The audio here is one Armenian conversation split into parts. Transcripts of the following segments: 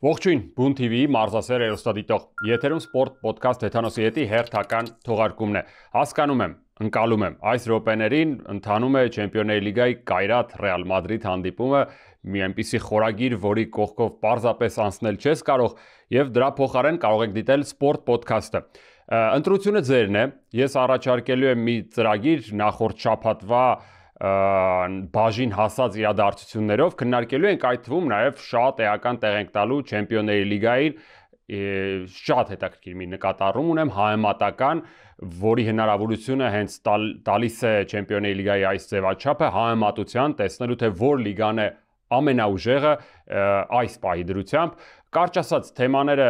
Ողջույն, Բուն TV-ի մարզասեր երեստադիտող։ Եթերում սպորտ ոդքասթ Թեթանոսի հետի հերթական թողարկումն է։ Հասկանում եմ, ընկալում եմ, այս րոպեներին ընթանում է Չեմպիոնների լիգայի Կայրաթ Ռեալ Մադրիդ հանդիպումը, մի այնպիսի խորագիր, որի կողքով պարզապես անցնել չես կարող, եւ դրա փոխարեն կարող եք դիտել սպորտ ոդքասթը։ Ընտրությունը ձերն է, ես առաջարկելու եմ մի ծրագիր նախորդ շաբաթվա բաժին հասած իրադարձություններով քննարկելու ենք այդ թվում նաև շատ էական տեղ ենք տալու Չեմպիոնների լիգային շատ հետաքրքիր մի նկատառում ունեմ համեմատական, որի հնարավորությունը հենց տալիս է Չեմպիոնների լիգայի այս ձևաչափը համեմատության տեսնելու թե որ լիգան է ամենաուժեղը այս պահի դրությամբ կարճ ասած թեմաները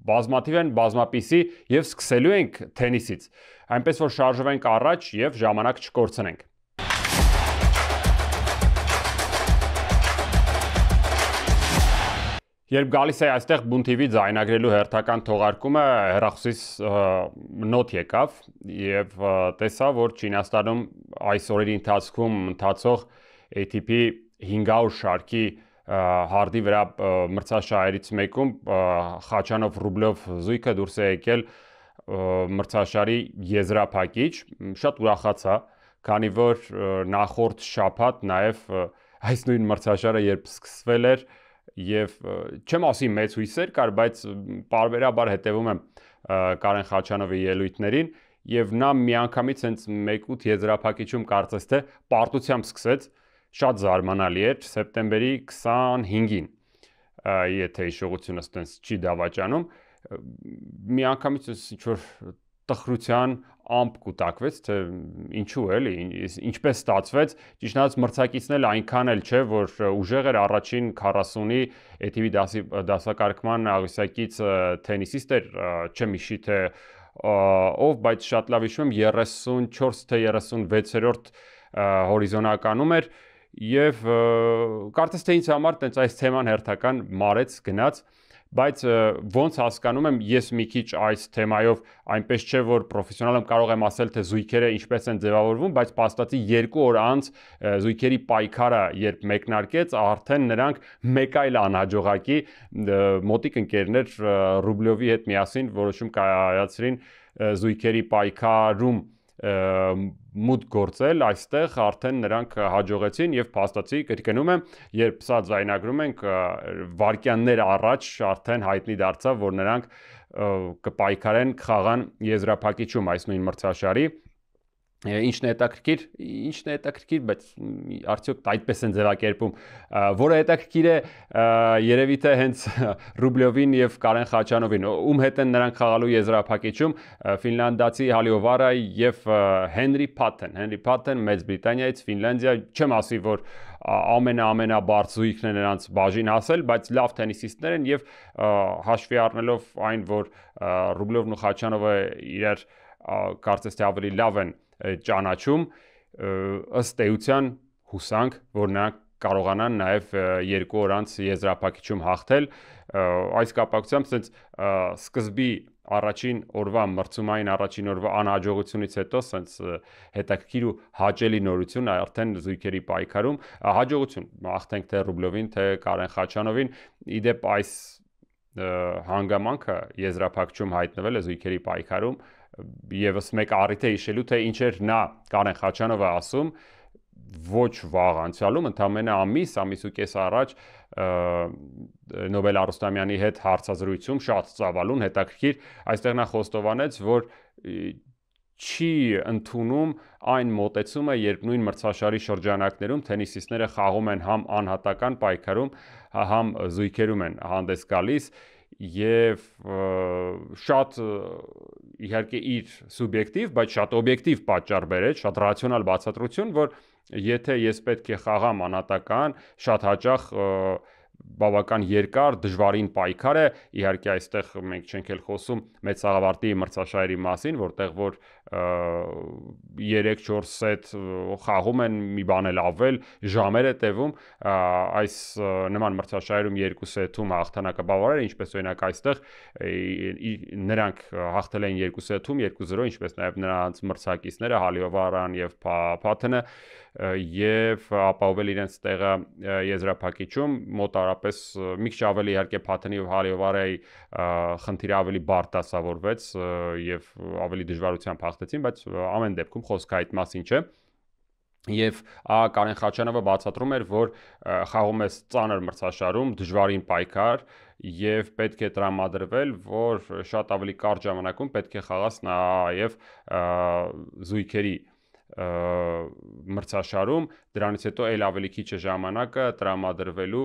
բազմաթիվ են, բազմապիսի եւ սկսելու ենք թենիսից այնպես որ շարժվենք առաջ եւ ժամանակ չկորցնենք Երբ գալիս է այստեղ Բուն TV ձայնագրելու հերթական թողարկումը հեռախոսից նոթ եկավ եւ տեսա որ Չինաստանում այս օրերի ընթացքում ընթացող ATP 500 շարքի հարդի վրա մրցաշարերից մեկում Խաչանով Ռուբլով զույգը դուրս է եկել մրցաշարի եզրափակիչ շատ ուրախացա քանի որ նախորդ շաբաթ նաեւ այս նույն մրցաշարը երբ սկսվել էր Եվ չեմ ասի մեծ հույսեր կար, բայց պարբերաբար հետևում եմ Կարեն Խաչանովի ելույթներին եւ նա միանգամից հենց 1-8 եզրափակիչում կարծես թե պարտությամբ սկսեց, շատ զարմանալի էր, սեպտեմբերի 25-ին, եթե հիշողությունս տենց չի դավաճանում, միանգամից ինչ-որ տխրության ամպ կուտակվեց, թե ինչու էլի, ինչպես ստացվեց, ճիշտ ասած մրցակիցն էլ այնքան էլ չէ, որ ուժեղ էր առաջին 40-ի ATP դասակարգման աղյուսակից թենիսիստ էր, չեմ հիշի թե ով, բայց շատ լավ հիշում եմ 34 թե 36-րդ հորիզոնականում էր եւ կարծես թե ինձ համար տենց այս թեման հերթական մարեց գնաց Բայց ոնց հասկանում եմ, ես մի քիչ այս թեմայով այնպես չէ, որ պրոֆեսիոնալ եմ կարող եմ ասել, թե զույգերը ինչպես են ձևավորվում, բայց փաստացի 2 օր անց զույգերի պայքարը երբ մեկնարկեց, արդեն նրանք մեկ այլ անհաջողակի մոտիկ ընկերներ Ռուբլովի հետ միասին որոշում կայացրին զույգերի պայքարում մուտք գործել այստեղ արդեն նրանք հաջողեցին եւ փաստացի կրկնում եմ երբ սա ձայնագրում ենք վարկյաններ առաջ արդեն հայտնի դարձավ որ նրանք կպայքարեն կխաղան եզրափակիչում այս նույն մրցաշարի Ինչն է հետաքրքիր, բայց արդյոք այդպես են ձևակերպում, որը հետաքրքիր է երևի թե հենց Ռուբլովին եւ Կարեն Խաչանովին, ում հետ են նրանք խաղալու եզրափակիչում ֆինլանդացի Հալիովարը եւ Հենրի Փաթեն Մեծ Բրիտանիայից Ֆինլանդիա, չեմ ասի որ ամենաբարձ զույգն է նրանց բաժին հասել, բայց լավ թենիսիստներ են եւ հաշվի առնելով այն, որ Ռուբլովն ու Խաչանովը իրար կարծես թե ավելի լավ են ճանաչում ըստ էության հուսանք որ նրանք կարողանան նաև 2 օր անց եզրափակիչում հաղթել այս կապակցությամբ ցենց սկզբի առաջին օրվա մրցումային առաջին օրվա անհաջողությունից հետո ցենց հետաքրքիր ու հաճելի նորություն արդեն զույգերի պայքարում հաջողություն հաղթենք թե Ռուբլովին թե Կարեն Խաչանովին իդեպ այս հանգամանքը եզրափակիչում հայտնվել է զույգերի պայքարում Եվս մեկ առիթ է հիշելու թե ինչ էր նա Կարեն Խաչանովը ասում ոչ վաղ անցյալում ընդամենը ամիս ու կես առաջ Նոբել Արուստամյանի հետ հարցազրույցում շատ ծավալուն հետաքրքիր այստեղ նա խոստովանեց որ չի ընդունում այն մոտեցումը երբ նույն մրցաշարի շրջանակներում թենիսիստները խաղում են համ անհատական պայքարում համ զույգերում են հանդես գալիս Եվ շատ իհարկե իր սուբյեկտիվ, բայց շատ օբյեկտիվ պատճառ բերեց, շատ ռացիոնալ բացատրություն, որ եթե ես պետք է խաղամ անհատական, շատ հաճախ բավական երկար, դժվարին պայքար է, իհարկե այստեղ մենք չենք էլ խոսում մեծ սաղավարտի մրցաշարերի մասին, որտեղ որ 3-4 սեթ խաղում են մի բան էլ ավել, ժամեր է տևում, այս նման մրցաշարերում 2 սեթում հաղթանակը բավարար է, ինչպես օրինակ այստեղ նրանք հաղթել են 2 սեթում 2-0, ինչպես նաև նրանց մրցակիցները Հալիովարան եւ Փաթենը եւ ապահովել իրենց տեղը եզրափակիչում մոտարապես մի քիչ ավելի իհարկե Փաթենի եւ Հարիովարայի խնդիրը ավելի բարդ դասավորվեց եւ ավելի դժվարությամբ հաղթեցին, բայց ամեն դեպքում խոսքը այդ մասին չէ։ Եվ Կարեն Խաչանովը բացատրում էր, որ խաղում է ծանր մրցաշարում, դժվարին պայքար եւ պետք է տրամադրվել, որ շատ ավելի կարճ ժամանակում պետք է խաղաս նաեւ զույգերի մրցաշարում, դրանից հետո էլ ավելի քիչ է ժամանակը տրամադրվելու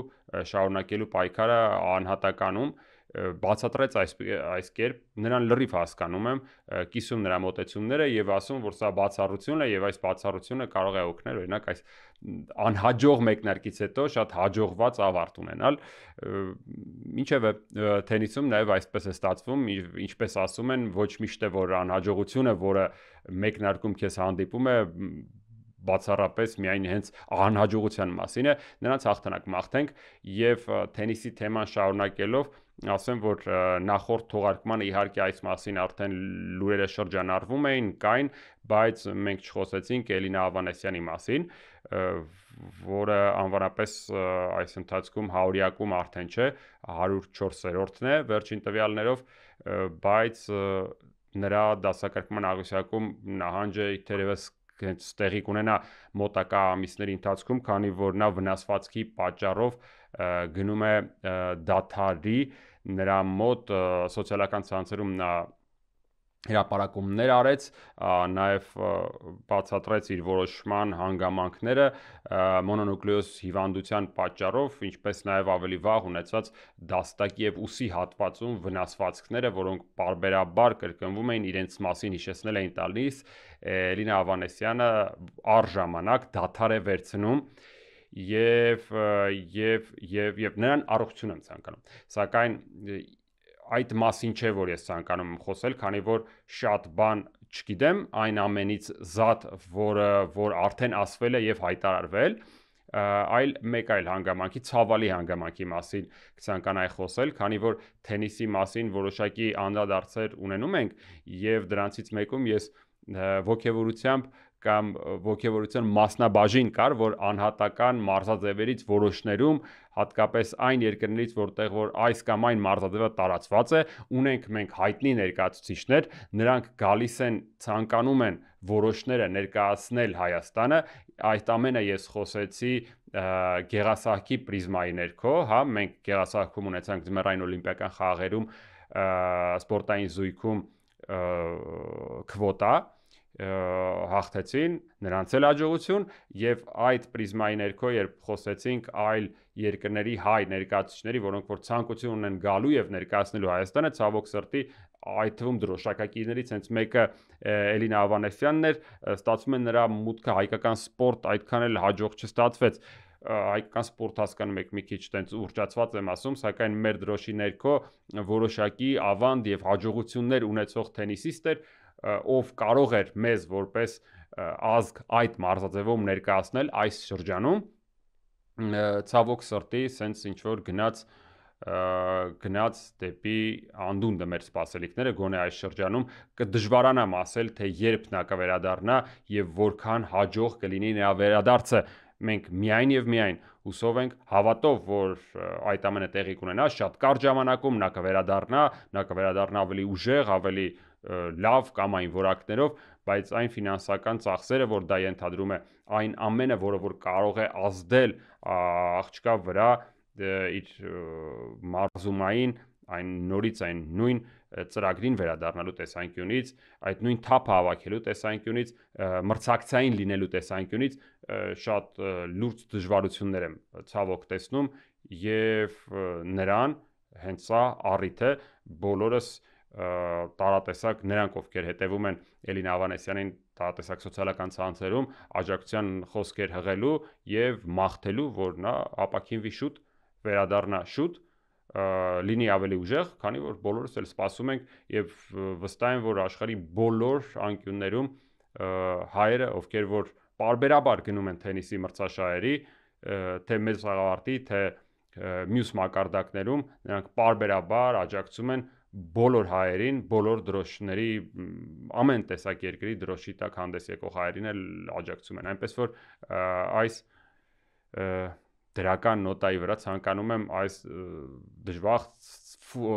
շարունակելու պայքարը անհատականում բացատրեց այս կերպ, նրան լրիվ հասկանում եմ, կիսում նրա մոտեցումները եւ ասում, որ սա բացառություն է եւ այս բացառությունը կարող է օգնել, օրինակ այս անհաջող մեկնարկից հետո շատ հաջողված ավարտ ունենալ։ Ինչևէ, թենիսում նաեւ այսպես է ստացվում, ինչպես ասում են, ոչ միշտ է որ անհաջողությունը, որը մեկնարկում քեզ հանդիպում է, բացառապես միայն հենց անհաջողության մասին է, նրանց հաղթանակ մաղթենք եւ թենիսի թեման շարունակելով ասեմ, որ նախորդ թողարկմանը իհարկե այս մասին արդեն լուրերը շրջանառվում էին, կային, բայց մենք չխոսեցինք Էլինա Ավանեսյանի մասին, որը անվանապես այս ընթացքում 100-յակում արդեն չէ, 104-րդն է վերջին տվյալներով, բայց նրա դասակարգման աղյուսակում նահանջը թերևս հենց տեղի կունենա մոտակա ամիսների ընթացքում, քանի որ նա վնասվածքի պատճառով գնում է դադարի, նրա մոտ սոցիալական ցանցերում նա հրապարակումներ արեց, նաև բացատրեց իր որոշման հանգամանքները մոնոնուկլեոզ հիվանդության պատճառով, ինչպես նաև ավելի վաղ ունեցած դաստակի եւ ուսի հատվածում վնասվածքները, որոնք պարբերաբար կրկնվում էին, իրենց մասին հիշեցնել էին տալիս, Էլինա Ավանեսյանը առժամանակ դադար է վերցնում եւ նրան առողջություն եմ ցանկանում։ Սակայն այդ մասին չէ, որ ես ցանկանում եմ խոսել, քանի որ շատ բան չգիտեմ այն ամենից զատ, որ արդեն ասվել է եւ հայտարարվել, այլ մեկ այլ հանգամանքի, ցավալի հանգամանքի մասին կցանկանայի խոսել, քանի որ թենիսի մասին որոշակի անդրադարձեր ունենում ենք եւ դրանցից մեկում ես ոգևորությամբ կամ ոգևորության մասնաբաժին կար, որ անհատական մարզաձևերից որոշներում, հատկապես այն երկրներից, որտեղ որ այս կամ այն մարզաձևը տարածված է, ունենք մենք հայտնի ներկայացուցիչներ, նրանք գալիս են, ցանկանում են որոշները ներկայացնել Հայաստանը, այդ ամենը ես խոսեցի Գեղասահքի պրիզմայի ներքո, հա, մենք Գեղասահքում ունեցանք ձմեռային օլիմպիական խաղերում սպորտային զույգում քվոտա հաղթեցին, նրանց էլ աջողություն եւ այդ պրիզմայի ներքո երբ խոսեցինք այլ երկրների հայ ներկայացուցիչների, որոնք որ ցանկություն ունեն գալու եւ ներկայացնելու Հայաստանը, ցավոք սրտի այդ թվում դրոշակակիրներից հենց մեկը Էլինա Ավանեսյանն էր, ստացվում է նրա մուտքը հայկական սպորտ այդքան էլ հաջող չստացվեց, հայկական սպորտ հասկանում եք մի քիչ տենց ուռճացված եմ ասում, սակայն մեր դրոշի ներքո որոշակի ավանդ եւ հաջողություններ ունեցող թենիսիստ էր, ով կարող էր մեզ որպես ազգ այդ մարզաձևում ներկայացնել այս շրջանում, ցավոք սրտի սենց ինչ որ գնաց դեպի անդունդը մեր սպասելիքները, գոնե այս շրջանում կդժվարանամ ասել, թե երբ նա կվերադառնա եւ որքան հաջող կլինի նրա վերադարձը, մենք միայն եւ միայն հուսով ենք, հավատով, որ այդ ամենը տեղի կունենա շատ կարճ ժամանակում, նա կվերադառնա ավելի ուժեղ, ավելի լավ կամ այն որակներով, բայց այն ֆինանսական ծախսերը, որ դա ենթադրում է, այն ամենը, որը որ կարող է ազդել աղջկա վրա իր մարզումային այն նորից այն նույն ծրագրին վերադառնալու տեսանկյունից, այդ նույն թափը հավաքելու տեսանկյունից, մրցակցային լինելու տեսանկյունից շատ լուրջ դժվարություններ եմ ցավոք տեսնում եւ նրան հենց սա առիթ է բոլորս տարատեսակ նրանք ովքեր հետևում են Էլինա Ավանեսյանին տարատեսակ սոցիալական ցանցերում աջակցության խոսքեր հղելու եւ մաղթելու, որ նա ապաքինվի շուտ, վերադառնա շուտ, լինի ավելի ուժեղ, քանի որ բոլորս էլ սպասում ենք եւ վստահ եմ, որ աշխարհի բոլոր անկյուններում հայերը, ովքեր որ պարբերաբար գնում են թենիսի մրցաշարերի, թե մեծ խաղաղարտի, թե մյուս մակարդակներում, նրանք պարբերաբար աջակցում են բոլոր հայերին, բոլոր դրոշների ամեն տեսակ երկրի դրոշի տակ հանդես եկող հայերին էլ աջակցում են, այնպես որ այս դրական նոտայի վրա ցանկանում եմ այս դժվար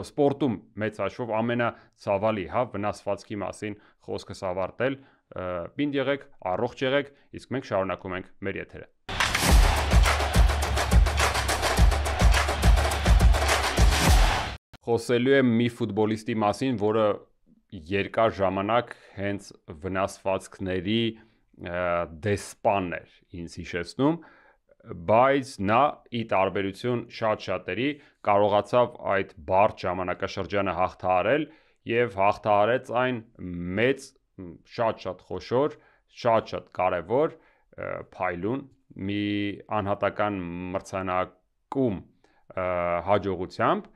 սպորտում մեծ հաշվով ամենացավալի վնասվածքի մասին խոսքս ավարտել, պինդ եղեք, առողջ եղեք, իսկ մենք շարունակում ենք մեր եթերը։ Խոսելու եմ մի ֆուտբոլիստի մասին, որը երկար ժամանակ հենց վնասվածքների դեսպանն էր ինձ հիշեցնում, բայց նա ի տարբերություն շատ-շատերի կարողացավ այդ բարդ ժամանակաշրջանը հաղթահարել եւ հաղթահարեց այն մեծ, շատ-շատ խոշոր, շատ-շատ կարևոր փայլուն մի անհատական մրցանակում հաջողությամբ,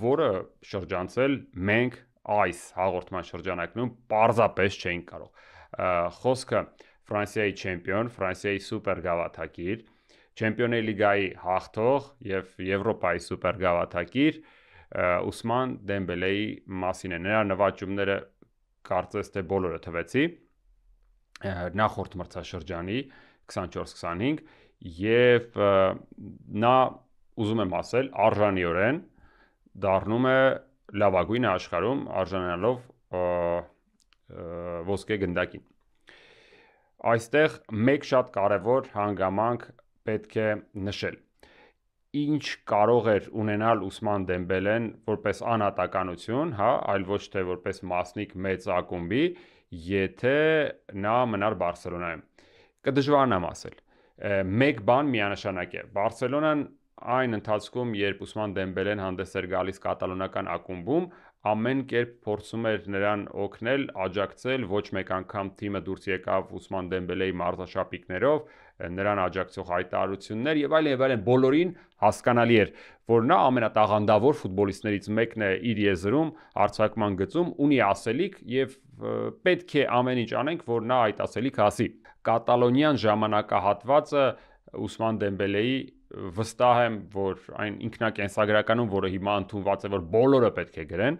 որը շրջանցել մենք այս հաղորդման շրջանակներում պարզապես չէինք կարող։ Խոսքը Ֆրանսիայի չեմպիոն, Ֆրանսիայի սուպեր գավաթակիր, Չեմպիոնների լիգայի հաղթող եւ Եվրոպայի սուպեր գավաթակիր Ուսման Դեմբելեի մասին է։ Նրա նվաճումները կարծես թե բոլորը թվեցի նախորդ մրցաշրջանի 24-25 եւ նա ուզում եմ ասել արժանիորեն դառնում է լավագույնը աշխարհում արժանանալով ոսկե գնդակին։ Այստեղ մեկ շատ կարևոր հանգամանք պետք է նշել։ Ինչ կարող էր ունենալ Ուսման Դեմբելեն որպես անհատականություն, այլ ոչ թե որպես մասնիկ մեծ ակումբի, եթե նա մնար Բարսելոնայում։ Կդժվարանամ ասել։ Մեկ բան միանշանակ է։ Բարսելոնան այն ընթացքում, երբ Ուսման Դեմբելեն հանդես էր գալիս կատալոնական ակումբում, ամեն կերպ փորձում էր նրան օգնել, աջակցել, ոչ մեկ անգամ թիմը դուրս եկավ Ուսման Դեմբելեի մարզաշապիկներով, նրան աջակցող հայտարարություններ եւ այլն, բոլորին հասկանալի էր, որ նա ամենատաղանդավոր ֆուտբոլիստներից մեկն է իր եզրում, արձակման գծում, ունի ասելիք եւ պետք է ամեն ինչ անենք, որ նա այդ ասելիքը ասի։ Կատալոնիան ժամանակահատվածը Ուսման Դեմբելեի վստահ եմ, որ այն ինքնակենսագրականում, որը հիմա ընդունված է, որ բոլորը պետք է գրեն,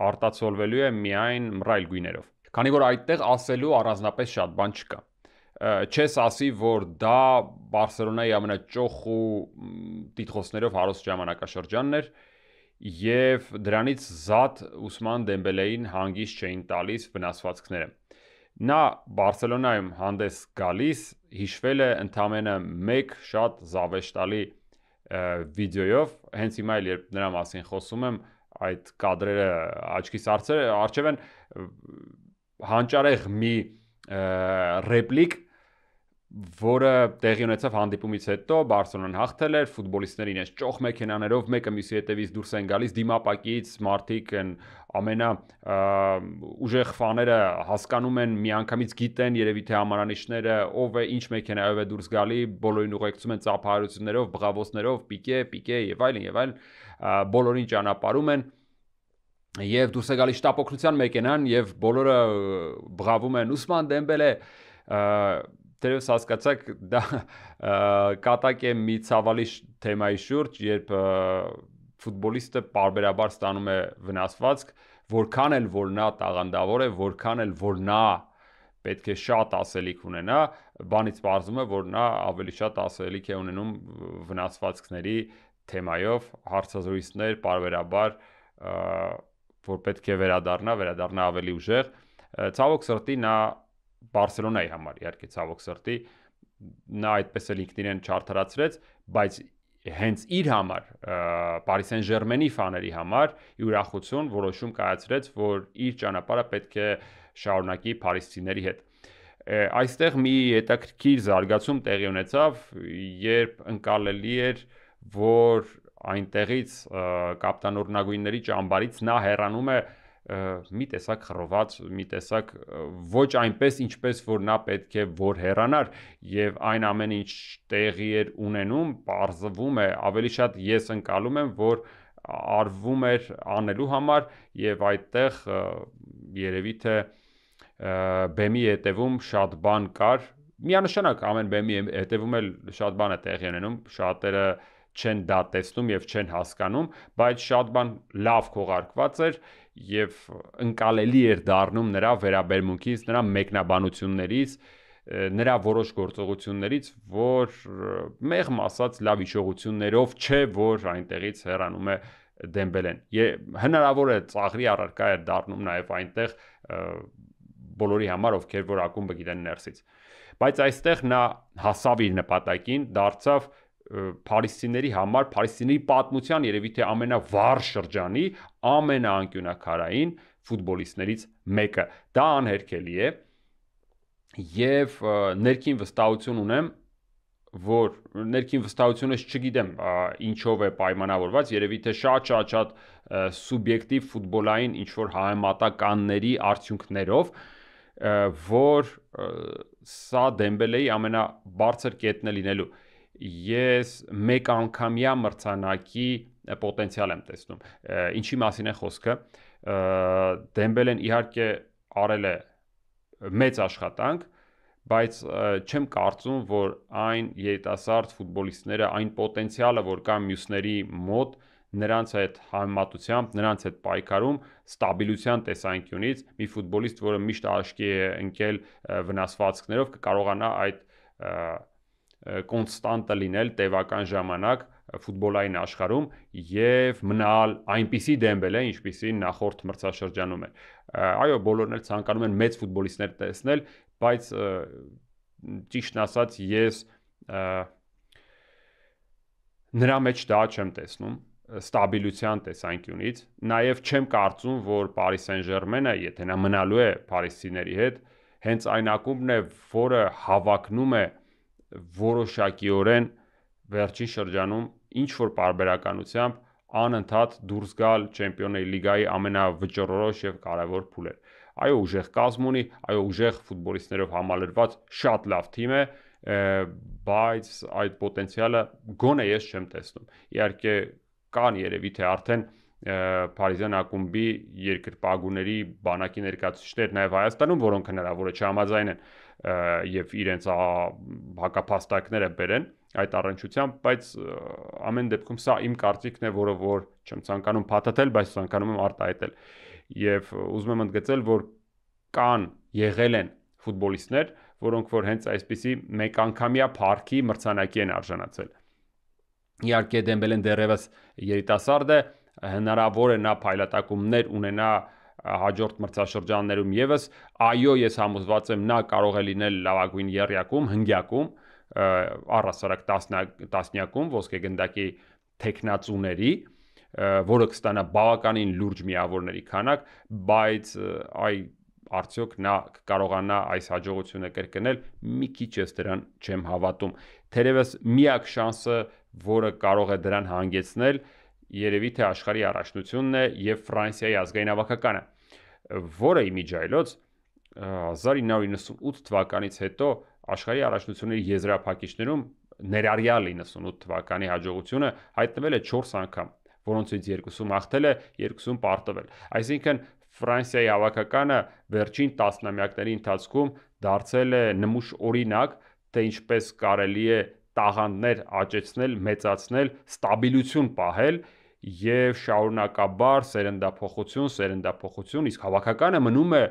արտացոլվելու է միայն մռայլ գույներով։ Քանի որ այդտեղ ասելու առանձնապես շատ բան չկա։ Չես ասի, որ դա Բարսելոնայի ամենաճոխ ու տիտղոսներով հարուստ ժամանակաշրջանն էր եւ դրանից զատ Ուսման Դեմբելեին հանգիստ չէին տալիս վնասվածքները։ Նա Բարսելոնայում հանդես գալիս հիշվել է ընդամենը մեկ շատ զավեշտալի վիդեոյով, հենց հիմա էլ երբ նրա մասին խոսում եմ, այդ կադրերը աչքիս առջև են, հանճարեղ մի ռեպլիկ, որը տեղի ունեցավ հանդիպումից հետո, Բարսելոնան հաղթել էր, ֆուտբոլիստներին այս ճոխ մեքենաներով մեկը մյուսի հետևից դուրս են գալիս, դիմապակից մարդիկ են ուժեղ ֆաները հասկանում են, միանգամից գիտեն երևի թե համարանիշները, ով է, ինչ մեքենայով է դուրս գալի, բոլորին ուղեկցում են ծափահարություններով, բղավոցներով, պիկե եւ այլն, բոլորին ճանապարհում են եւ դուրս է գալիս շտապօգնության մեքենան եւ բոլորը բղավում են Ուսման Դեմբելե, Տերևս հասկացաք, դա կատակ է մի ցավալի թեմայի շուրջ, երբ ֆուտբոլիստը պարբերաբար ստանում է վնասվածք, որքան էլ որ նա տաղանդավոր է, որքան էլ որ նա պետք է շատ ասելիք ունենա, բանից պարզվում է, որ նա ավելի շատ ասելիք է ունենում վնասվածքների թեմայով, հարցազրույցներ պարբերաբար, որ պետք է վերադառնա ավելի ուժեղ, ցավոք սրտի նա Բարսելոնայի համար, իհարկե ցավոք սրտի, նա այդպես էլ ինքն իրեն չարդարացրեց, բայց հենց իր համար, Paris Saint-Germain-ի ֆաների համար ուրախություն որոշում կայացրեց, որ իր ճանապարհը պետք է շարունակի փարիզցիների հետ։ Այստեղ մի հետաքրքիր զարգացում տեղի ունեցավ, երբ ընկալելի էր, որ այնտեղից կապիտանօրնագույնների ճամբարից նա հեռանում է մի տեսակ խռոված, մի տեսակ ոչ այնպես, ինչպես որ նա պետք է որ հեռանար եւ այն ամենը ինչ տեղի էր ունենում, պարզվում է, ավելի շատ ես ընկալում եմ, որ արվում էր անելու համար եւ այդտեղ երևի թե բեմի հետևում շատ բան կար, միանշանակ ամեն բեմի հետևում էլ շատ բան է տեղի ունենում, շատերը չեն դա տեսնում եւ չեն հասկանում, բայց շատ բան լավ քողարկված էր եւ ընկալելի էր դառնում նրա վերաբերմունքից, նրա մեկնաբանություններից, նրա որոշ գործողություններից, որ մեղմ ասած լավ հիշողություններով չէ, որ այնտեղից հեռանում է Դեմբելեն։ Հնարավոր է ծաղրի առարկա էր դառնում նաեւ այնտեղ բոլորի համար, ովքեր որ ակումբը գիտեն ներսից։ Բայց այստեղ նա հասավ իր նպատակին, դարձավ փարիսցիների համար, փարիսցիների պատմության երևի թե ամենավառ շրջանի ամենաանկյունակարային ֆուտբոլիստներից մեկը։ Դա անհերքելի է եւ ներքին վստահություն ունեմ, որ ներքին վստահությունս չգիտեմ ինչով է պայմանավորված, երևի թե շատ սուբյեկտիվ ֆուտբոլային ինչ որ համեմատականների արդյունքներով, որ սա Դեմբելեի ամենաբարձր կետն է լինելու։ Ես մեկ անգամյա մրցանակի պոտենցիալ եմ տեսնում։ Ինչի մասին է խոսքը։ Դեմբելեն իհարկե արել է մեծ աշխատանք, բայց չեմ կարծում, որ այն երիտասարդ ֆուտբոլիստները, այն պոտենցիալը, որ կա մյուսների մոտ, նրանց այդ համեմատությամբ, նրանց այդ պայքարում ստաբիլության տեսանկյունից մի ֆուտբոլիստ, որը միշտ աշկի է ընկել վնասվածքներով, կկարողանա այդ կոնստանտը լինել տևական ժամանակ ֆուտբոլային աշխարհում եւ մնալ այնպիսի Դեմբելե, ինչպիսին նախորդ մրցաշրջանում է։ Այո, բոլորն էլ ցանկանում են մեծ ֆուտբոլիստներ տեսնել, բայց ճիշտն ասած ես նրա մեջ դա չեմ տեսնում ստաբիլության տեսանկյունից, նաև չեմ կարծում, որ Paris Saint-Germain-ը, եթե նա մնալու է փարիսցիների հետ, հենց այն ակումբն է, որը հավակնում է որոշակիորեն վերջին շրջանում ինչ որ պարբերականությամբ անընդհատ դուրս գալ Չեմպիոնների լիգայի ամենավճռորոշ եւ կարեւոր փուլեր։ Այո, ուժեղ կազմ ունի, այո, ուժեղ ֆուտբոլիստներով համալրված շատ լավ թիմ է, բայց այդ պոտենցիալը գոնե ես չեմ տեսնում։ Իհարկե կան երևի թե արդեն Փարիզյան ակումբի երկրպագուների բանակի ներկայացուցիչներ նաև Հայաստանում, որոնք հնարավոր է չհամաձայնեն եւ իրենց հակափաստարկները բերեն այդ առնչությամբ, բայց ամեն դեպքում սա իմ կարծիքն է, որը որ չեմ ցանկանում փաթաթել, բայց ցանկանում եմ արտահայտել։ Եվ ուզում եմ ընդգծել, որ կան եղել են ֆուտբոլիստներ, որոնք որ հենց այսպիսի մեկանգամյա փառքի մրցանակի են արժանացել։ Իհարկե Դեմբելեն դեռևս երիտասարդ է, հնարավոր է նա փայլատակումներ ունենա հաջորդ մրցաշրջաններում եւս, այո, ես համոզված եմ նա կարող է լինել լավագույն եռյակում, հնգյակում, առհասարակ տասնյակում ոսկեգնդակի թեկնածուների, որը կստանա բավականին լուրջ միավորների քանակ, բայց արդյոք նա կարողանա այս հաջողությունը կրկնել, մի քիչ ես դրան չեմ հավատում։ Թերևս միակ շանսը, որը կարող է դրան հանգեցնել, երևի թե աշխարհի առաջնությունն է եւ Ֆրանսիայի ազգային հավաքականը, որը իմիջայլոց 1998 թվականից հետո աշխարհի առաջնությունների եզրափակիչներում ներառյալ 98 թվականի հաջողությունը հայտնվել է 4 անգամ, որոնցից 2-ում հաղթել է, 2-ում պարտվել։ Այսինքն Ֆրանսիայի հավաքականը վերջին տասնամյակների ընթացքում դարձել է նմուշ օրինակ, թե ինչպես կարելի է տաղանդներ աճեցնել, մեծացնել, ստաբիլություն պահել եւ շարունակաբար սերնդափոխություն, իսկ հավաքականը մնում է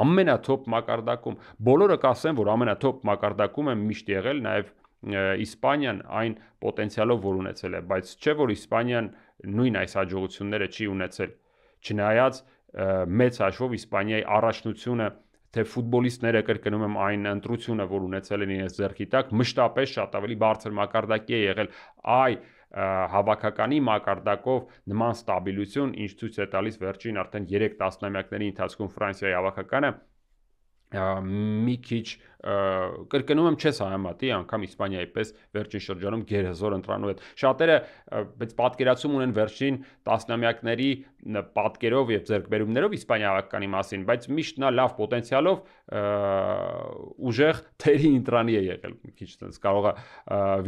ամենաթոփ մակարդակում։ Բոլորը կասեն, որ ամենաթոփ մակարդակում է միշտ եղել նաեւ Իսպանիան այն պոտենցիալով, որ ունեցել է, բայց չէ որ Իսպանիան նույն այս հաջողությունները չի ունեցել։ Չնայած մեծ հաշվով Իսպանիայի առաջնությունը, թե ֆուտբոլիստները կրկնում եմ այն ընտրությունը, որ ունեցել են իրենց ձեռքի տակ, մշտապես շատ ավելի բարձր մակարդակի է եղել։ Հավաքականի մակարդակով նման ստաբիլություն, ինչ ցույց է տալիս վերջին արդեն 3 տասնամյակների ընթացքում Ֆրանսիայի հավաքականը, մի քիչ կրկնում եմ չես համեմատի անգամ Իսպանիայի պես վերջին շրջանում գերհզոր ընտրանու հետ։ Շատերը բայց պատկերացում ունեն վերջին տասնամյակների պատկերով եւ ձեռքբերումներով Իսպանիայի հավաքականի մասին, բայց միշտ նա լավ պոտենցիալով ուժեղ թերի ընտրանի է եղել։ Մի քիչ տենց կարող է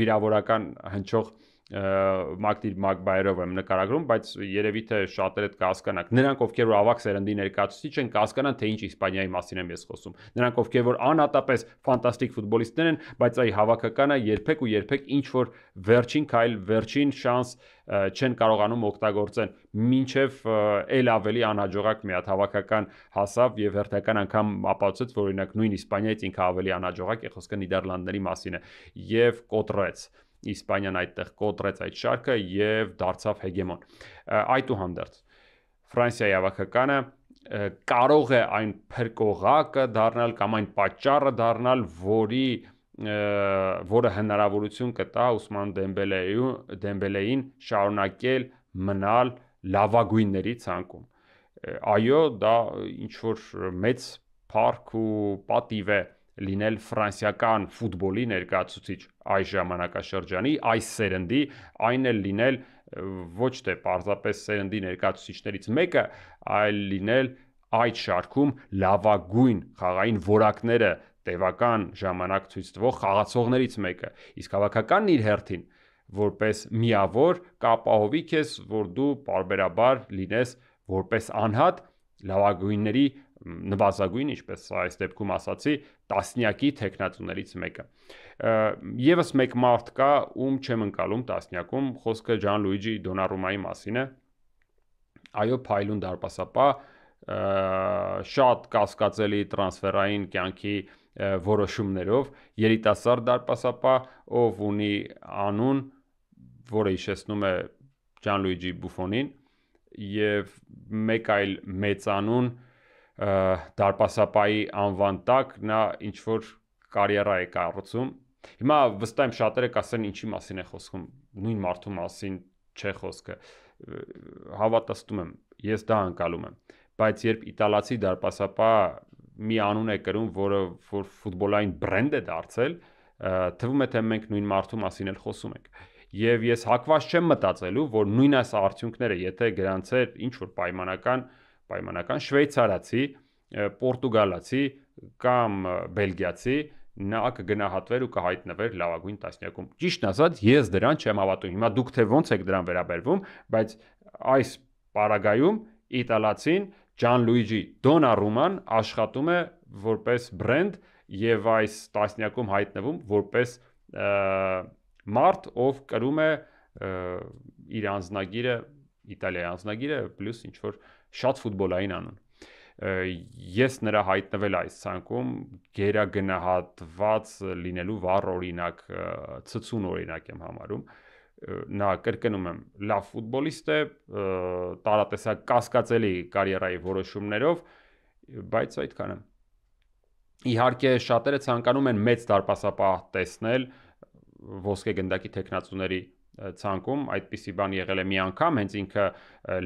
վիրավորական հնչող Մակդիր Մակբայերով եմ նկարագրում, բայց երևի թե շատերը կհասկանաք։ Նրանք, ովքեր որ ավակ սերնդի ներկայացուցիչ են, կհասկանան, թե ինչ Իսպանիայի մասին եմ ես խոսում։ Նրանք, ովքեր որ անհատապես ֆանտաստիկ ֆուտբոլիստներ են, բայց այ հավաքականը երբեք ու երբեք ինչ որ վերջին քայլ, վերջին շանս չեն կարողանում օգտագործեն, մինչև ել ավելի անհաջողակ մի հատ հավաքական հասավ եւ հերթական անգամ ապացուցեց, որ օրինակ նույն Իսպանիայից ինքը ավելի անհաջողակ է, խոսքը Նիդերլանդների մասին է եւ կոտրեց Իսպանիան այդտեղ կոտրեց այդ շարքը եւ դարձավ հեգեմոն։ Այդուհանդերձ Ֆրանսիայի հավաքականը կարող է այն փրկողակը դառնալ կամ այն պատճառը դառնալ, որը հնարավորություն կտա Ուսման Դեմբելեին շարունակել մնալ լավագույնների ցանկում։ Այո, դա ինչ որ մեծ փառք ու պատիվ է լինել ֆրանսիական ֆուտբոլի ներկայացուցիչ այս ժամանակաշրջանի, այս սերնդի, այն էլ լինել ոչ թե պարզապես սերնդի ներկայացուցիչներից մեկը, այլ լինել այդ շարքում լավագույն խաղային որակները տևական ժամանակ ցույց տվող խաղացողներից մեկը։ Իսկ հավաքականն իր հերթին որպես միավոր կապահովի քեզ, որ դու պարբերաբար լինես որպես անհատ լավագույնների նվազագույն, ինչպես այս դեպքում ասացի, տասնյակի թեկնածուներից մեկը։ Եվս մեկ մարդ կա, ում չեմ ընկալում տասնյակում, խոսքը Ջանլուիջի Դոնարումայի մասին է։ Այո, փայլուն դարպասապահ, շատ կասկածելի տրանսֆերային կյանքի որոշումներով, երիտասարդ դարպասապահ, ով ունի անուն, որը հիշեցնում է Ջանլուիջի Բուֆոնին, եւ մեկ այլ մեծանուն դարպասապահի անվան տակ նա ինչ որ կարիերա է կառուցում։ Հիմա վստահ եմ շատերը կասեն ինչի մասին է խոսքում, նույն մարդու մասին չէ խոսքը։ Հավատացնում եմ, ես դա անցալում եմ, բայց երբ իտալացի դարպասապահ մի անուն է կրում, որը որ ֆուտբոլային բրենդ է դարձել, թվում է թե մենք նույն մարդու մասին էլ խոսում ենք։ Եվ ես հակված չեմ մտածելու, որ նույն այս արդյունքները, եթե գրանցեր ինչ որ պայմանական շվեյցարացի, պորտուգալացի կամ բելգիացի, նա կգնահատվեր ու կհայտնվեր լավագույն տասնյակում։ Ճիշտն ասած, ես դրան չեմ հավատում։ Հիմա դուք թե ոնց եք դրան վերաբերվում, բայց այս պարագայում իտալացին Ջանլուիջի Դոնարուման աշխատում է որպես բրենդ եւ այս տասնյակում հայտնվում որպես մարդ, ով կրում է իր անձնագիրը, Իտալիայի անձնագիրը, պլյուս ինչ որ շատ ֆուտբոլային անուն։ Ես նրա հայտնվել այս ցանկում գերագնահատված լինելու վառ օրինակ, ցցուն օրինակ եմ համարում։ Նա կրկնում եմ, լավ ֆուտբոլիստ է, տարատեսակ կասկածելի կարիերայի որոշումներով, բայց այդքանը։ Իհարկե շատերը ցանկանում են մեծ դարպասապահ տեսնել ոսկե գնդակի թեկնածուների ցանկում, այդպիսի բան եղել է մի անգամ, հենց ինքը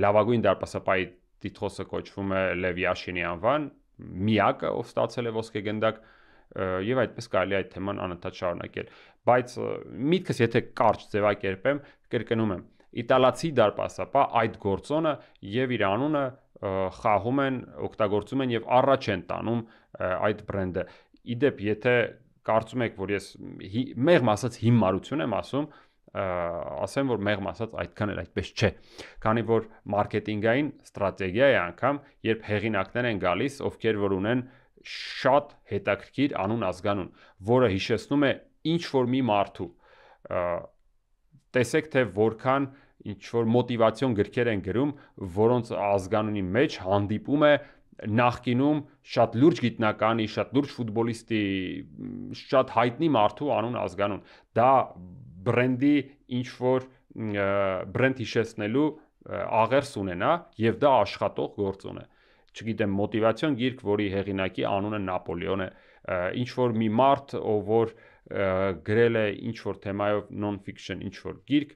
լավագույն դարպասապահի տիտղոսը կոչվում է Լև Յաշինի անվան, միակը, ով ստացել է ոսկե գնդակ, եւ այդպես կարելի է այդ թեման անընդհատ շարունակել։ Բայց միտքս եթե կարճ ձևակերպեմ, կրկնում եմ, իտալացի դարպասապահ այդ գործոնը եւ իր անունը խաղում են, օգտագործում են եւ առաջ են տանում այդ բրենդը։ Իդեպ, եթե կարծում եք, որ ես մեղմ ասած հիմարություն եմ ասում, ասեմ, որ մեղմ ասած այդքան էլ այդպես չէ, քանի որ մարքեթինգային ստրատեգիա է անգամ, երբ հեղինակներ են գալիս, ովքեր որ ունեն շատ հետաքրքիր անուն ազգանուն, որը հիշեցնում է ինչ որ մի մարդու, տեսեք թե որքան ինչ որ մոտիվացիոն գրքեր են գրում, որոնց ազգանունի մեջ հանդիպում է նախկինում շատ լուրջ գիտնականի, շատ լուրջ ֆուտբոլիստի, շատ հայտնի մարդու անուն ազգանուն։ Դա բրենդի ինչ որ բրենդ հիշեցնելու աղերս ունենա եւ դա աշխատող գործոն է։ Չգիտեմ, մոտիվացիոն գիրք, որի հեղինակի անունը Նապոլեոն է, ինչ որ մի մարդ, ով որ գրել է ինչ որ թեմայով non-fiction ինչ որ գիրք,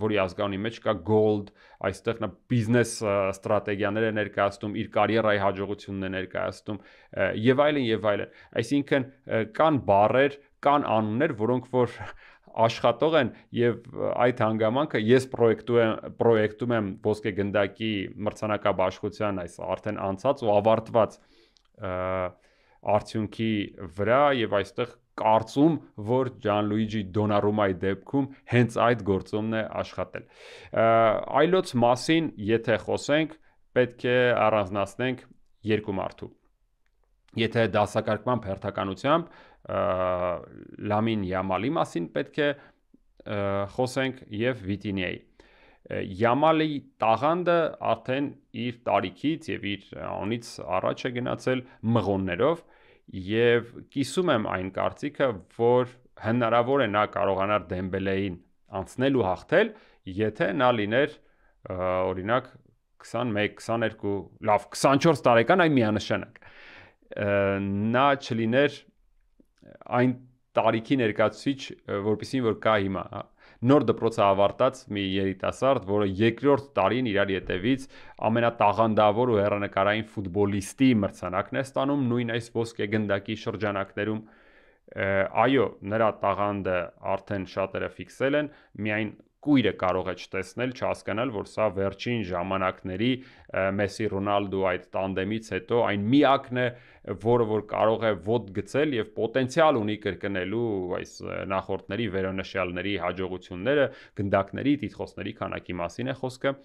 որի ազգանունի մեջ կա gold, այստեղ նա բիզնես ստրատեգիաներ է ներկայացնում, իր կարիերայի հաջողությունն է ներկայացնում եւ այլն եւ այլն։ Այսինքն կան բառեր, կան անուններ, որոնք որ աշխատող են եւ այդ հանգամանքը ես պրոյեկտում եմ ոսկե գնդակի մրցանակաբաշխության այս արդեն անցած ու ավարտված արդյունքի վրա եւ այստեղ կարծում, որ Ջանլուիջի Դոնարումայի դեպքում հենց այդ գործոնն է աշխատել։ Այլոց մասին, եթե խոսենք, պետք է առանձնացնենք երկու մարդու։ Եթե դասակարգման հերթականությամբ Լամին Յամալի մասին պետք է խոսենք եւ Վիտինիայի։ Յամալի տաղանդը արդեն իր տարիքից եւ իր անունից առաջ է գնացել մղոններով եւ կիսում եմ այն կարծիքը, որ հնարավոր է նա կարողանար Դեմբելեին անցնել ու հաղթել, եթե նա լիներ օրինակ 21, 22, լավ 24 տարեկան այ միանշանակ նա չլիներ այն տարիքի ներկայացուցիչ, որպեսզի որ կա հիմա, նոր դպրոցը ավարտած մի երիտասարդ, որը երկրորդ տարին իրար ետևից ամենատաղանդավոր ու հեռանկարային ֆուտբոլիստի մրցանակն է ստանում նույն այս ոսկե գնդակի շրջանակներում, այո, նրա տաղանդը արդեն շատերը ֆիքսել են, միայն կույրը կարող է չտեսնել, չհասկանալ, որ սա վերջին ժամանակների Մեսսի Ռոնալդու այդ տանդեմից հետո այն միակն է, որը որ կարող է ոտ գցել եւ պոտենցիալ ունի կրկնելու այս նախորդների վերոնշյալների հաջողությունները, գնդակների, տիտղոսների քանակի մասին է խոսքը։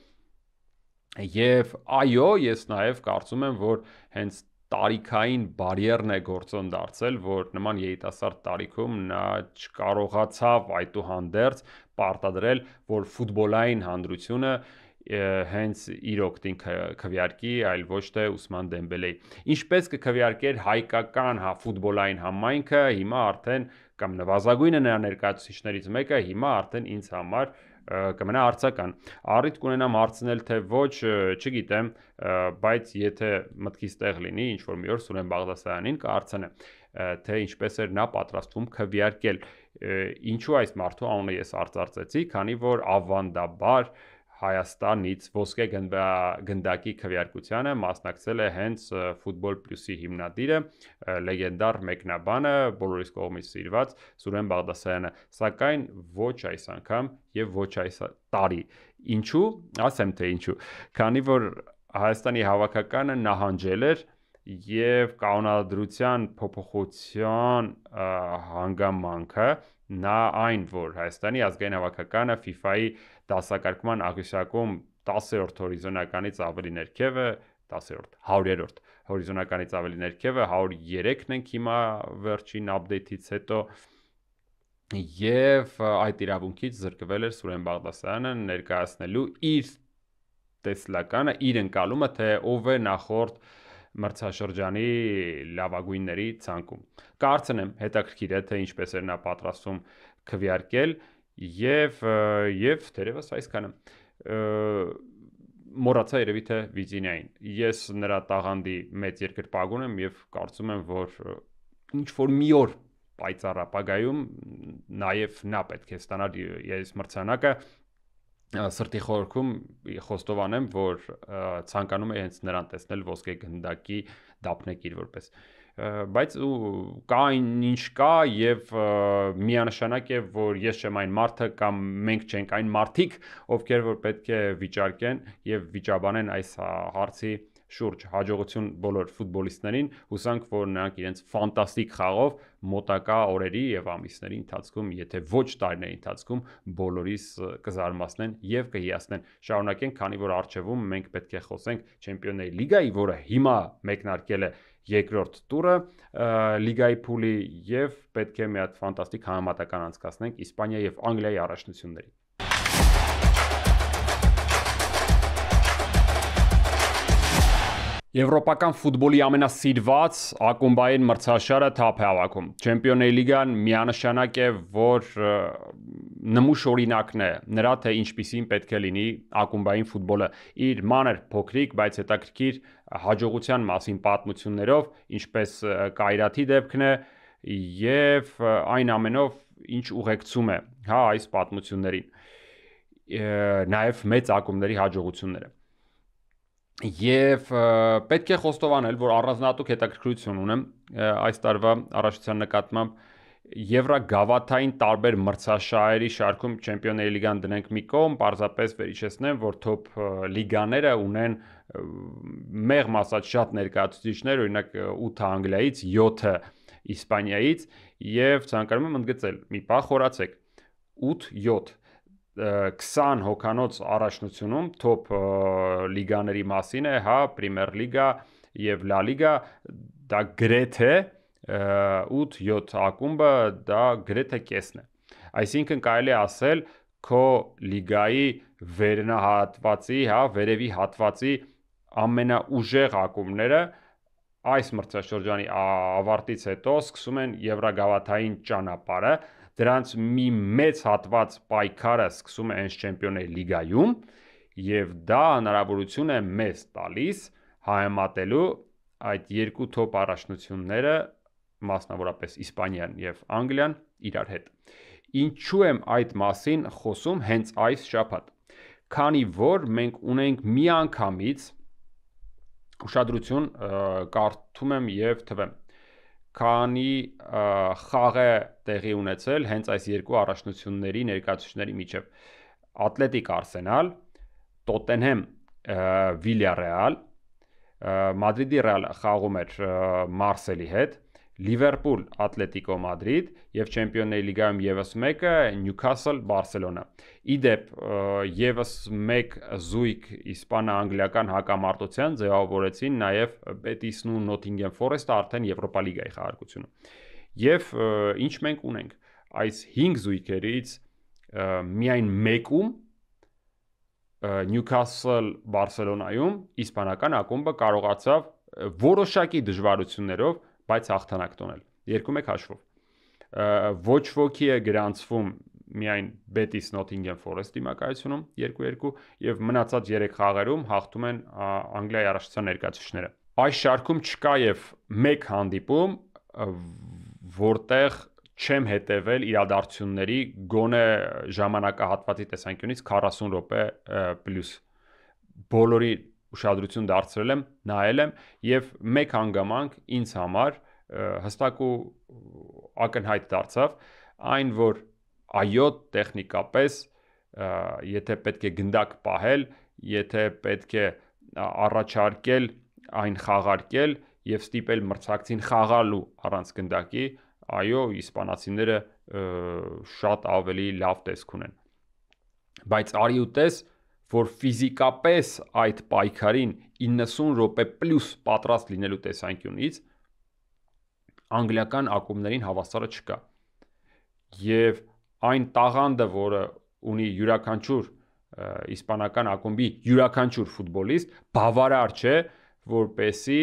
Եվ այո, ես նաեւ կարծում եմ, որ հենց տարիքային բարիերն է գործոն դարձել, որ նման երիտասարդ տարիքում նա չկարողացավ այդուհանդերձ պարտադրել, որ ֆուտբոլային հանդրությունը հենց իր օգտին քվեարկի, այլ ոչ թե Ուսման Դեմբելեի։ Ինչպես կքվեարկեր հայկական ֆուտբոլային համայնքը, հիմա արդեն կամ նվազագույնը նրա ներկայացուցիչներից մեկը, հիմա արդեն ինձ համար կմնա արցական։ Առիթ կունենամ հարցնել, թե ոչ, չգիտեմ, բայց եթե մտքից տեղ լինի, ինչ որ մի օր Սուրեն Բաղդասարյանին կհարցնեմ, թե ինչպես էր նա պատրաստվում քվեարկել։ Ինչու այս մարդու անունը ես արծարծեցի, քանի որ ավանդաբար Հայաստանից ոսկե գնդակի քվեարկությանը մասնակցել է հենց Ֆուտբոլ Պլյուսի հիմնադիրը, լեգենդար մեկնաբանը, բոլորիս կողմից սիրված Սուրեն Բաղդասարյանը, սակայն ոչ այս անգամ եւ ոչ այս տարի։ Ինչու՞, ասեմ թե ինչու։ Քանի որ Հայաստանի հավաքականը նահանջել էր եւ կանոնադրության փոփոխության հանգամանքը նա այն, որ Հայաստանի ազգային հավաքականը FIFA-ի դասակարգման աղյուսակում 10-րդ հորիզոնականից ավելի ներքևը 10-րդ 100-րդ հորիզոնականից ավելի ներքևը 103-ն ենք հիմա վերջին update-ից հետո եւ այդ իրավունքից զրկվել էր Սուրեն Բաղդասարյանը ներկայացնելու իր տեսլականը, իր ընկալումը, թե ով է նախորդ մրցաշրջանի լավագույնների ցանկում։ Կարծեմ հետաքրքիր է, թե ինչպես էր նա պատրաստվում քվեարկել եւ թերևս այսքանը մոռացա երևի թե Վիզինիային։ Ես նրա տաղանդի մեծ երկրպագուն եմ եւ կարծում եմ, որ ինչ որ մի օր պայծառ ապագայում նաեւ նա պետք է ստանար այս մրցանակը սրտի խորքում խոստովանեմ, որ ցանկանում է հենց նրան տեսնել ոսկե գնդակի դափնեկիր որպես բայց կա ինչ կա եւ միանշանակ է, որ ես չեմ այն մարդը կամ մենք չենք այն մարդիկ, ովքեր որ պետք է վիճարկեն եւ վիճաբանեն այս հարցի շուրջ հաջողություն բոլոր ֆուտբոլիստներին, հուսանք, որ նրանք իրենց ֆանտաստիկ խաղով մոտակա օրերի եւ ամիսների ընթացքում, եթե ոչ տարիների ընթացքում բոլորիս կզարմացնեն եւ կհիասնեն։ Շարունակենք, քանի որ առջևում մենք պետք է խոսենք Չեմպիոնների լիգայի, որը հիմա մեկնարկել է երկրորդ տուրը լիգայի փուլի եւ պետք է մի հատ ֆանտաստիկ համեմատական անցկացնենք Իսպանիայի եւ Անգլիայի առաջնությունների։ Եվրոպական ֆուտբոլի ամենասիրված ակումբային մրցաշարը թափ է հավաքում։ Չեմպիոնների լիգան միանշանակ է, որ նմուշ օրինակն է նրա, թե ինչպիսին պետք է լինի ակումբային ֆուտբոլը։ Իր մանր, փոքրիկ, բայց հետաքրքիր հաջողության մասին պատմություններով, ինչպես Կայրաթի դեպքն է, եւ այն ամենով, ինչ ուղեկցում է, այս պատմություններին։ Նաեւ մեծ ակումբների հաջողությունները։ Եվ պետք է խոստովանել, որ առանձնահատուկ հետաքրքրություն ունեմ այս տարվա առաջացան նկատմամբ Եվրագավաթային տարբեր մրցաշարերի շարքում Չեմպիոնների լիգան դնենք մի կողմ, պարզապես վերհիշեցնեմ, որ թոփ լիգաները ունեն մեղմ ասած շատ ներկայացուցիչներ, օրինակ 8 Անգլիայից, 7-ը Իսպանիայից եւ ցանկանում եմ ընդգծել, մի պահ խորացեք 8-7 20 հոկանոց առաջնությունում top լիգաների մասին է, հա, Պրիմեր լիգա եւ Լա լիգա, դա գրեթե 8-7 ակումբը դա գրեթե կեսն է։ Այսինքն կարելի է ասել քո լիգայի վերնահատվածի, հա, վերևի հատվածի ամենաուժեղ ակումբները այս մրցաշրջանի ավարտից հետո սկսում են Եվրագավաթային ճանապարհը, դրանց մի մեծ հատված պայքարը սկսում է հենց Չեմպիոնների լիգայում եւ դա հնարավորություն է մեզ տալիս համեմատելու այդ երկու top առաջնությունները, մասնավորապես Իսպանիան եւ Անգլիան իրար հետ։ Ինչու եմ այդ մասին խոսում հենց այս շաբաթ։ Քանի որ մենք ունենք միանգամից ուշադրություն կարդում եմ եւ թվեմ քանի խաղ է տեղի ունեցել հենց այս երկու առաջնությունների ներկայացուցիչների միջև Ատլետիկ Արսենալ, Տոտենհեմ Վիլյարեալ, Մադրիդի Ռեալ խաղում էր Մարսելի հետ, Լիվերպուլ Ատլետիկո Մադրիդ եւ Չեմպիոնների լիգայում եւս մեկը Նյուքասլ Բարսելոնա։ Իդեպ եւս մեկ զույգ իսպանա-անգլիական հակամարտության ձևավորեցին նաեւ Բետիսն ու Նոթինգեմ Ֆորեստը արդեն Եվրոպա լիգայի խաղարկությունը։ Եվ ինչ մենք ունենք այս 5 զույգերից միայն մեկում Նյուքասլ Բարսելոնայում իսպանական ակումբը կարողացավ որոշակի դժվարություններով բայց հաղթանակ տոնել 2-1 հաշվով։ Ոչ ոքի է գրանցվում միայն Betis Nottingham Forest դիմակայությունում 2-2 եւ մնացած 3 խաղերում հաղթում են Անգլիայի առաջնության ներկայացուցիչները։ Այս շարքում չկա եւ մեկ հանդիպում, որտեղ չեմ հետևել իրադարձությունների գոնե ժամանակահատվածի տեսանկյունից 40 րոպե պլյուս բոլորի ուշադրություն դարձրել եմ, նայել եմ եւ մեկ հանգամանք ինձ համար հստակ ու ակնհայտ դարձավ այն, որ այո, տեխնիկապես եթե պետք է գնդակ պահել, եթե պետք է առաջարկել այն խաղարկել եւ ստիպել մրցակցին խաղալու առանց գնդակի, այո, իսպանացիները շատ ավելի լավ տեսք ունեն։ Բայց արի ու տես, որ ֆիզիկապես այդ պայքարին 90 րոպե պլյուս պատրաստ լինելու տեսանկյունից անգլիական ակումբներին հավասարը չկա։ Եվ այն տաղանդը, որը ունի յուրաքանչյուր իսպանական ակումբի յուրաքանչյուր ֆուտբոլիստ, բավարար չէ, որպեսզի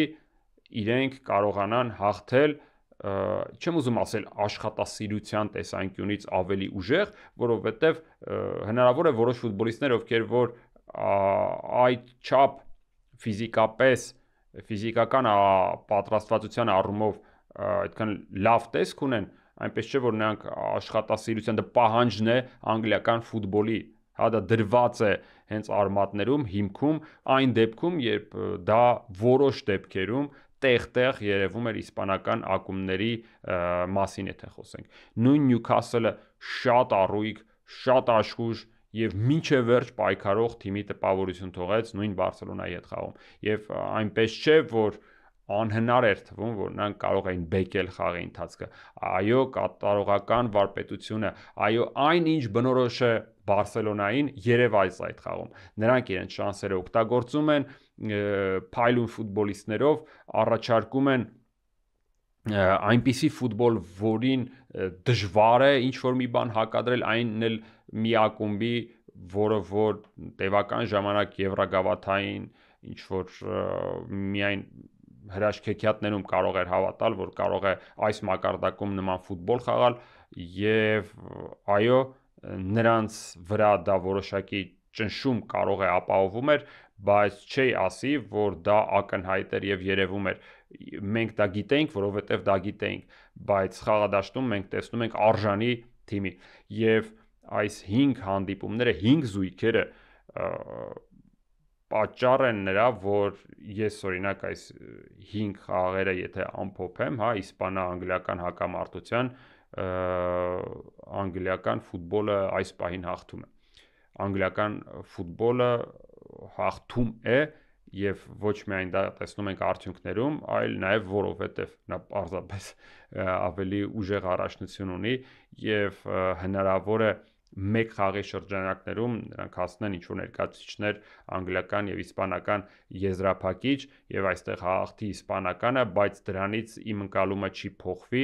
իրենք կարողանան հաղթել, չեմ ուզում ասել աշխատասիրության տեսանկյունից ավելի ուժեղ, որովհետև հնարավոր է որոշ ֆուտբոլիստներ, ովքեր որ այդ չափ ֆիզիկական պատրաստվածության առումով այդքան լավ տեսք ունեն, այնպես չէ որ նրանք աշխատասիրության դա պահանջն է անգլիական ֆուտբոլի, հա դա դրված է հենց արմատներում, հիմքում, այն դեպքում, երբ դա որոշ դեպքերում տեղ-տեղ երևում էր իսպանական ակումբների մասին եթե խոսենք։ Նույն Նյուքասլը շատ առույգ, շատ աշխույժ եւ մինչեւ վերջ պայքարող թիմի տպավորություն թողեց նույն Բարսելոնայի հետ խաղում։ Եվ այնպես չէ, որ անհնար էր թվում, որ նրանք կարող էին բեկել խաղի ընթացքը։ Այո, կատարողական վարպետությունը, այո, այնինչ բնորոշ է Բարսելոնային երևաց այդ խաղում։ Նրանք իրենց շանսերը օգտագործում են, փայլուն ֆուտբոլիստներով առաջարկում են այնպիսի ֆուտբոլ, որին դժվար է ինչ որ մի բան հակադրել, այն էլ մի ակումբի, որը որ տևական ժամանակ Եվրագավաթային ինչ որ միայն հրաշքեքյատներում կարող էր հավատալ, որ կարող է այս մակարդակում նման ֆուտբոլ խաղալ եւ այո, նրանց վրա դա որոշակի ճնշում կարող է ապահովում էր, բայց չի ասի, որ դա ակնհայտ էր եւ երևում էր։ Մենք դա գիտենք, որովհետեւ դա գիտենք, բայց խաղադաշտում մենք տեսնում ենք արժանի թիմի եւ այս 5 հանդիպումները, 5 զույգերը պատճառ են նրա, որ ես օրինակ այս 5 խաղերը եթե ամփոփեմ, հա, իսպանա-անգլիական հակամարտության անգլիական ֆուտբոլը այս պահին հաղթում է։ Անգլիական ֆուտբոլը հաղթում է եւ ոչ միայն դա տեսնում ենք արդյունքներում, այլ նաեւ որովհետեւ նա պարզապես ավելի ուժեղ առաջնություն ունի եւ հնարավոր է մեկ խաղի շրջանակներում նրանք հասնեն ինչ-որ ներկայացուցիչներ անգլիական եւ իսպանական եզրափակիչ եւ այստեղ հաղթի իսպանականը, բայց դրանից իմ ընկալումը չի փոխվի,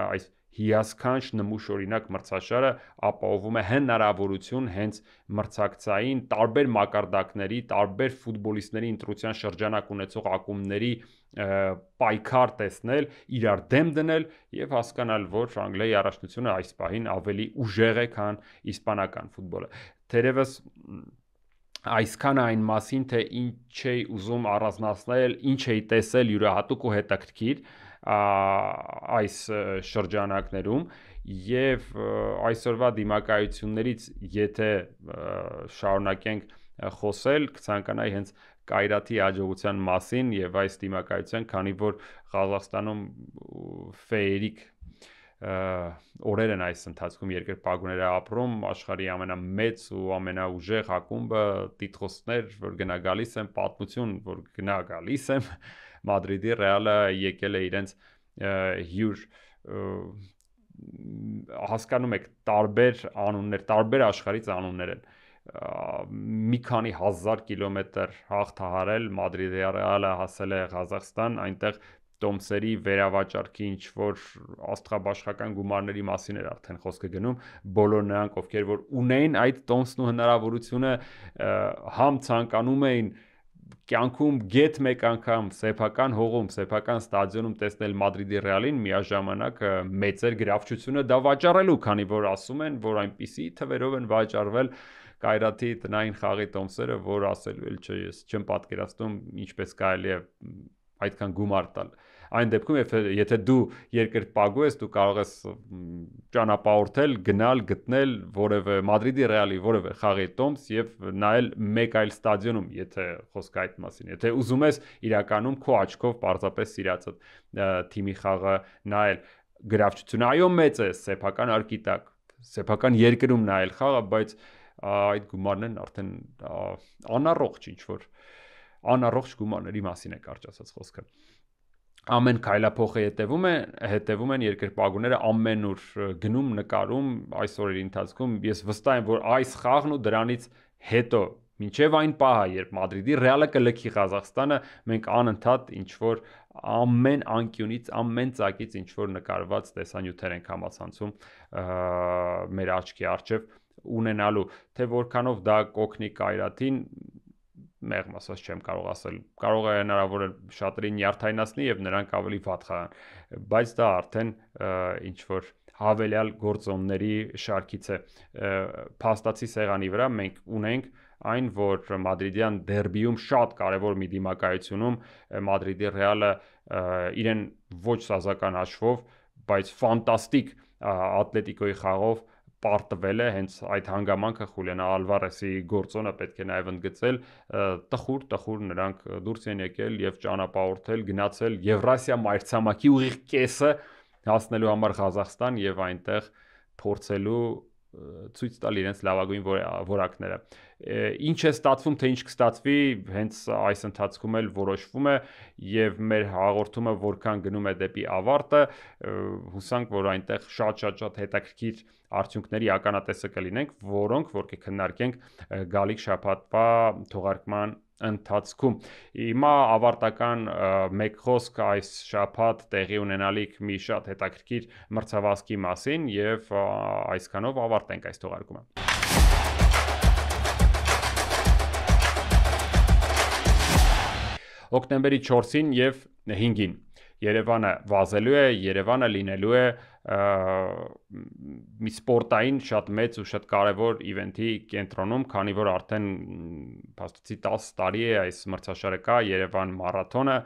այս հիասքանչ նմուշ օրինակ մրցաշարը ապահովում է հնարավորություն հենց մրցակցային տարբեր մակարդակների, տարբեր ֆուտբոլիստների ընտրության շրջանակ ունեցող ակումբների պայքար տեսնել, իրար դեմ դնել եւ հասկանալ, որ Անգլիայի առաջնությունը այս պահին ավելի ուժեղ է, քան իսպանական ֆուտբոլը։ Թերևս այսքանը այն մասին, թե ինչ էի ուզում առանձնացնել, ինչ էի տեսել յուրահատուկ ու հետաքրքիր այս շրջանակներում եւ այսօրվա դիմակայություններից եթե շարունակենք խոսել, կցանկանայի հենց Կայրաթի աջակցության մասին եւ այս դիմակայության, քանի որ Ղազախստանում ֆեերիկ օրեր են այս ընթացքում երկրպագուները ապրում, աշխարհի ամենամեծ ու ամենաուժեղ ակումբը տիտղոսներ, որ գնա գալիս են, պատմություն, որ գնա գալիս են, Մադրիդի Ռեալը եկել է իրենց հյուր հասկանում եք տարբեր անուններ, տարբեր աշխարհից անուններ են մի քանի հազար կիլոմետր հաղթահարել Մադրիդի Ռեալը հասել է Ղազախստան, այնտեղ տոմսերի վերավաճառքի ինչ որ աստղաբաշխական գումարների մասին էր արդեն խոսքը գնում, բոլոր նրանք ովքեր որ ունեին այդ տոմսն ու հնարավորությունը համ ցանկանում էին կյանքում գեթ մեկ անգամ սեփական հողում, սեփական ստադիոնում տեսնել Մադրիդի Ռեալին, միաժամանակ մեծեր գրավչությունը դա վաճառելու, քանի որ ասում են, որ այնպիսի թվերով են վաճառվել Կայրաթի տնային խաղի տոմսերը, որ ասելու էլ չէ, ես չեմ պատկերացնում ինչպես կարելի է այդքան գումար տալ։ Այն դեպքում, եթե դու երկրպագու ես, դու կարող ես ճանապարհորդել, գնալ, գտնել որևէ Մադրիդի Ռեալի որևէ խաղի տոմս եւ նայել մեկ այլ ստադիոնում, եթե խոսքը այդ մասին։ Եթե ուզում ես իրականում քո աչքով պարզապես սիրածդ թիմի խաղը նայել, գրավչությունը այո մեծ է, սեփական արկիտակ, սեփական երկրում նայել խաղը, բայց այդ գումարներն արդեն անառողջ ինչ որ անառողջ գումարների մասին է կարճ ասած խոսքը ամեն քայլափոխը հետևում են երկրպագուները ամեն օր գնում նկարում այս օրերի ընթացքում ես վստահ եմ որ այս խաղն ու դրանից հետո մինչև այն պահը երբ Մադրիդի Ռեալը կլքի Ղազախստանը մենք անընդհատ ինչ որ ամեն անկյունից ամեն ծակից ինչ որ նկարված տեսանյութեր ենք համացանցում մեր աչքի առջև ունենալու թե որքանով դա կօգնի Կայրաթին մեղմ ասած չեմ կարող ասել կարող է հնարավոր է շատերին նյարդայնացնի եւ նրանք ավելի վատ խաղան բայց դա արդեն ինչ որ հավելյալ գործոնների շարքից է փաստացի սեղանի վրա մենք ունենք այն որ մադրիդյան դերբիում շատ կարևոր մի դիմակայությունում Մադրիդի Ռեալը իրեն ոչ սազական հաշվով բայց ֆանտաստիկ Ատլետիկոյի խաղով պարտվել է հենց այդ հանգամանքը Խուլիան Ալվարեսի գործոնը պետք է նաև ընդգծել տխուր նրանք դուրս են եկել եւ ճանապարհորդել գնացել Եվրասիա մայրցամաքի ուղիղ կեսը հասնելու համար Ղազախստան եւ այնտեղ փորձելու ցույց տալ իրենց լավագույն որակները ինչ է ստացվում թե ինչ կստացվի հենց այս ընթացքում էլ որոշվում է եւ մեր հաղորդումը որքան գնում է դեպի ավարտը հուսանք որ այնտեղ շատ հետաքրքիր արդյունքների ականատեսը կլինենք որոնք որ կքննարկենք գալիք շաբաթվա թողարկման ընթացքում հիմա ավարտական մեկ խոսք այս շաբաթ տեղի ունենալիք մի շատ հետաքրքիր մրցավազքի մասին եւ այսքանով ավարտենք այս թողարկումը Հոկտեմբերի 4-ին եւ 5-ին Երևանը վազելու է, Երևանը լինելու է մի սպորտային շատ մեծ ու շատ կարևոր իվենթի կենտրոնում, քանի որ արդեն փաստացի 10 տարի է այս մրցաշարը կա, Երևան մարաթոնը,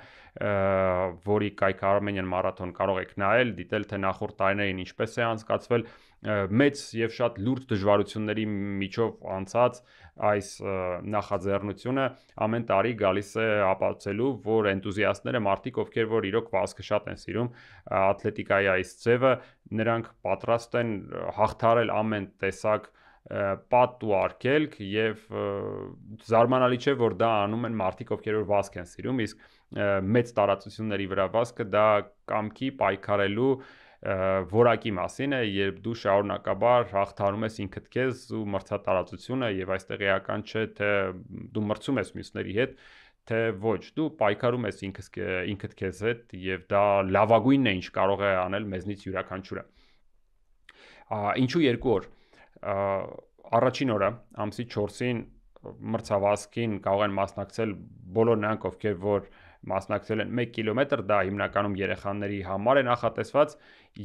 որի Kayka Armenian մարաթոն կարող եք նայել, դիտել թե նախորդ տարիներին ինչպես է անցկացվել, մեծ եւ շատ լուրջ դժվարությունների միջով անցած այս նախաձեռնությունը ամեն տարի գալիս է ապացուցելու, որ էնտուզիաստները մարդիկ, ովքեր որ իրոք վազքը շատ են սիրում, ատլետիկայի այս ձևը, նրանք պատրաստ են հաղթարել ամեն տեսակ պատ ու արգելք եւ զարմանալի չէ որ դա անում են մարդիկ ովքեր որ վազք են սիրում իսկ մեծ տարածությունների վրա վազքը դա կամքի պայքարելու որակի մասին է երբ դու շարունակաբար հաղթահարում ես ինքդ քեզ ու մրցատարածությունը եւ այստեղ էական չէ թե դու մրցում ես մյուսների հետ թե ոչ դու պայքարում ես ինքդ քեզ հետ եւ դա լավագույնն է ինչ կարող է անել մեզնից յուրաքանչյուրը ինչու 2 օր առաջին օրը ամսի 4-ին մրցավազքին կարող են մասնակցել բոլոր նրանք ովքեր որ մասնակցել են 1 կիլոմետր դա հիմնականում երեխաների համար է նախատեսված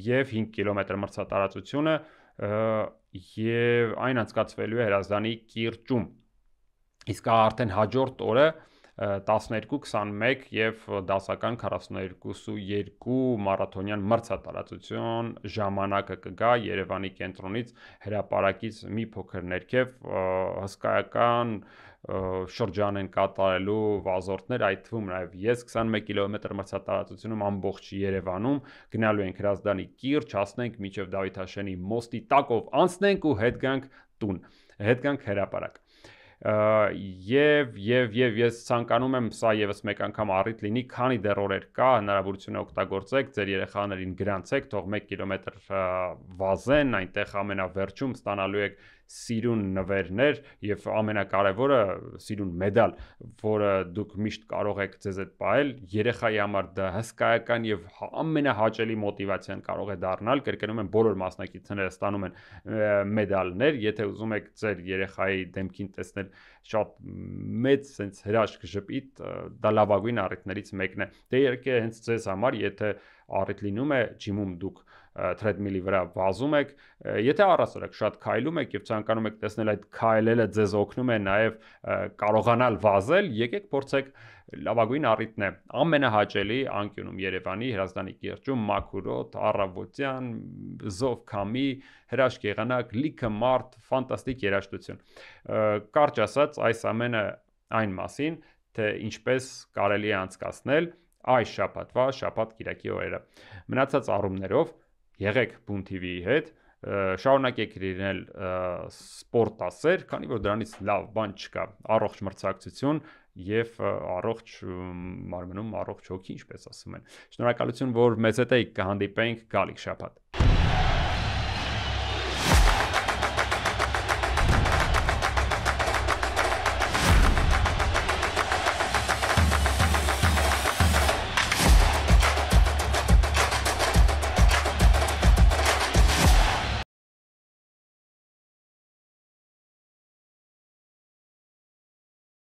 եւ 5 կիլոմետր մրցատարածությունը եւ այն անցկացվելու է Հրազդանի կիրճում իսկ արդեն հաջորդ օրը 12, 21 եւ դասական 42 մարաթոնյան մրցատարածություն ժամանակը կգա Երևանի կենտրոնից հրապարակից մի փոքր ներքև հսկայական շրջան են կատարելու վազորդներ այդ թվում նաեւ ես 21 կիլոմետր մրցատարածությունում ամբողջ Երևանում գնալու ենք Հրազդանի կիրճ հասնենք մինչեւ Դավիթաշենի մոստի տակով անցնենք ու հետ գանք տուն հետ գանք հրապարակ եւ ես ցանկանում եմ սա եւս մեկ անգամ առիթ լինի քանի դեռ օրեր կա հնարավորություն օգտագործեք ձեր երեխաներին գրանցեք թող 1 կիլոմետր վազեն այնտեղ ամենավերջում ստանալու եք սիրուն նվերներ եւ ամենակարևորը սիրուն մեդալ որը դուք միշտ կարող եք ձեզ հետ պահել երեխայի համար դա հսկայական եւ ամենահաճելի մոտիվացիան կարող է դառնալ կրկնում եմ բոլոր մասնակիցները ստանում են մեդալներ եթե ուզում եք ձեր երեխայի դեմքին տեսնել շատ մեծ sense հրաշք ժպիտ դա լավագույն առիթներից մեկն է դե իհարկե հենց ձեզ համար եթե առիթ լինում է ջիմում դուք treadmill-ի վրա վազում եք եթե առասարակ շատ քայլում եք եւ ցանկանում եք տեսնել այդ քայլելը ձեզ օգնում է նաեւ կարողանալ վազել եկեք փորձեք լավագույն առիթն է ամենահաճելի անկյունում Երևանի Հրազդանի կիրճում մաքուրոտ առավոտյան զով քամի հրաշք եղանակ լիքը մարդ ֆանտաստիկ երաժշտություն կարճ ասած այս ամենը այն մասին թե ինչպես կարելի է անցկացնել այս շաբաթվա շաբաթ կիրակի օրերը մնացած առումներով եղեք Բուն TV-ի հետ շարունակեք լինել սպորտասեր, քանի որ դրանից լավ բան չկա, առողջ մրցակցություն եւ առողջ մարմնում առողջ հոգի, ինչպես ասում են։ Շնորհակալություն, որ մեզ հետ եք կհանդիպենք գալիք շաբաթ։